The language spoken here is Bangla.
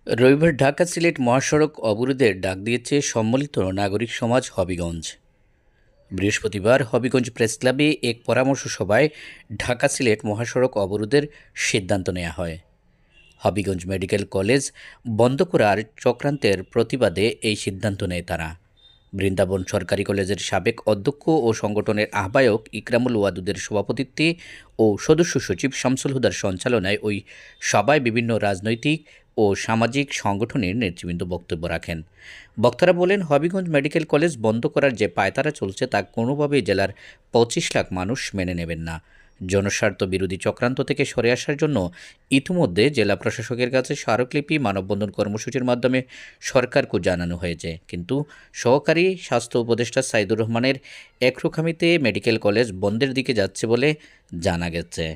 রবিবার ঢাকা সিলেট মহাসড়ক অবরোধের ডাক দিয়েছে সম্মিলিত নাগরিক সমাজ হবিগঞ্জ। বৃহস্পতিবার হবিগঞ্জ প্রেসক্লাবে এক পরামর্শ সভায় ঢাকা সিলেট মহাসড়ক অবরোধের সিদ্ধান্ত নেওয়া হয়। হবিগঞ্জ মেডিকেল কলেজ বন্ধ করার চক্রান্তের প্রতিবাদে এই সিদ্ধান্ত নেয় তারা। বৃন্দাবন সরকারি কলেজের সাবেক অধ্যক্ষ ও সংগঠনের আহ্বায়ক ইকরামুল ওয়াদুদের সভাপতিত্বে ও সদস্য সচিব শামসুল হুদার সঞ্চালনায় ওই সভায় বিভিন্ন রাজনৈতিক ও সামাজিক সংগঠনের নেতৃবৃন্দ বক্তব্য রাখেন। বক্তারা বলেন, হবিগঞ্জ মেডিকেল কলেজ বন্ধ করার যে পায়তারা চলছে তা কোনোভাবেই জেলার ২৫ লাখ মানুষ মেনে নেবেন না। জনস্বার্থ বিরোধী চক্রান্ত থেকে সরে আসার জন্য ইতিমধ্যে জেলা প্রশাসকের কাছে স্মারকলিপি মানববন্ধন কর্মসূচির মাধ্যমে সরকারকে জানানো হয়েছে, কিন্তু সহকারী স্বাস্থ্য উপদেষ্টা সাইদুর রহমানের একরোখামিতে মেডিকেল কলেজ বন্ধের দিকে যাচ্ছে বলে জানা গেছে।